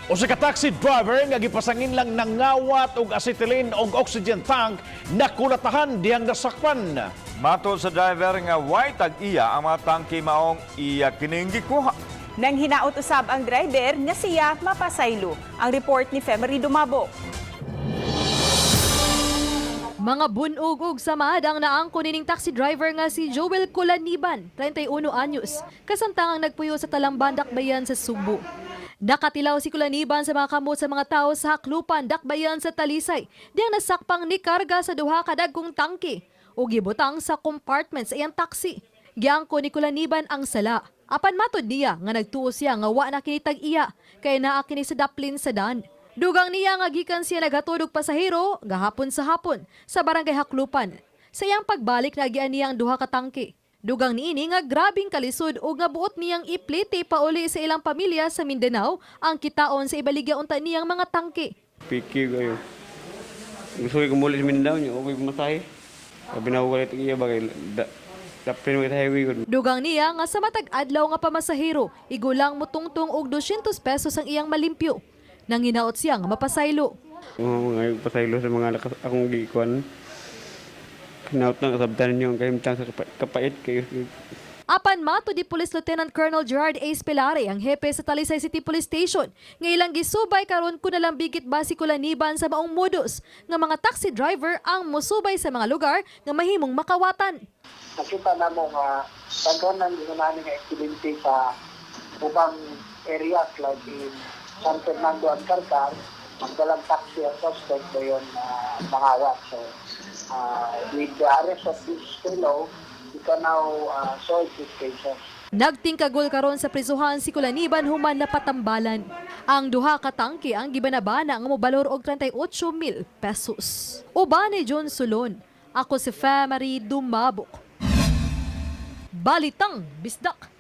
O sa taxi driver nga gipasangin lang ng ngawat og acetylene og oxygen tank na kulatahan diyang nasakpan. Matod sa driver nga way tag-iya ang mga tangke maong iya kining gikuha. Nang hinaot usab ang driver nga siya mapasaylo. Ang report ni Femery Dumabo. Mga bunog ug samad ang naangko nining taxi driver nga si Joel Colaniban, 31 anyos, kasamtangang nagpuyo sa Talamban, Dakbayan sa Subo. Nakatilaw si Colaniban sa mga kamot sa mga tao sa Haklupan, Dakbayan sa Talisay, diyang nasakpang ni karga sa duha ka dagkong tangke o gibutang sa compartment sa iyang taxi. Giangko ni Colaniban ang sala. Apan matod niya nga nagtuo siya nga wa na kini tag-iya kay naa kini sa daplin sa daan. Dugang niya nga gikan siya naghatod og pasahero gahapon sa hapon sa barangay Haklupan. Sa iyang pagbalik nagian niya ang duha ka tangke. Dugang niini nga grabing kalisod o nga buot niyang iplete pauli sa ilang pamilya sa Mindanao ang kitaon sa ibaligya unta niyang mga tangke. Piki kayo. Gusto ko muli sa Mindanao niyo, okay masahe. Sabi na ko kalit iya bagay. Dapat mo highway ko. Dugang niya nga sa matag adlaw nga pamasahero, igulang mo tungtong og 200 pesos ang iyang malimpyo. Nang hinaot siya nga mapasaylo. Mga pasaylo sa mga akong gikuan. Kinaot na kasabtan niyo ang kahimtang sa kapait kayo. Apan mato di Police Lieutenant Colonel Gerard A. Spelare, ang hepe sa Talisay City Police Station, nga ilang gisubay karon kun nalang bigit basi Colaniban sa maong modus nga mga taxi driver ang musubay sa mga lugar nga mahimong makawatan. Nakita na mo nga pagkanan din namin nga aksidente sa ubang areas like in San Fernando and Carcar, ang dalang taxi ang suspect na yun mangawat. So, with the arrest of this fellow, we can now solve this cases. Nagtingkagol karon sa prisuhan si Colaniban human na patambalan. Ang duha ka tangke ang gibanabana nga mobalor og 38,000 pesos. Uban ni John Sulon, ako si Femery Dumabok. Balitang Bisdak.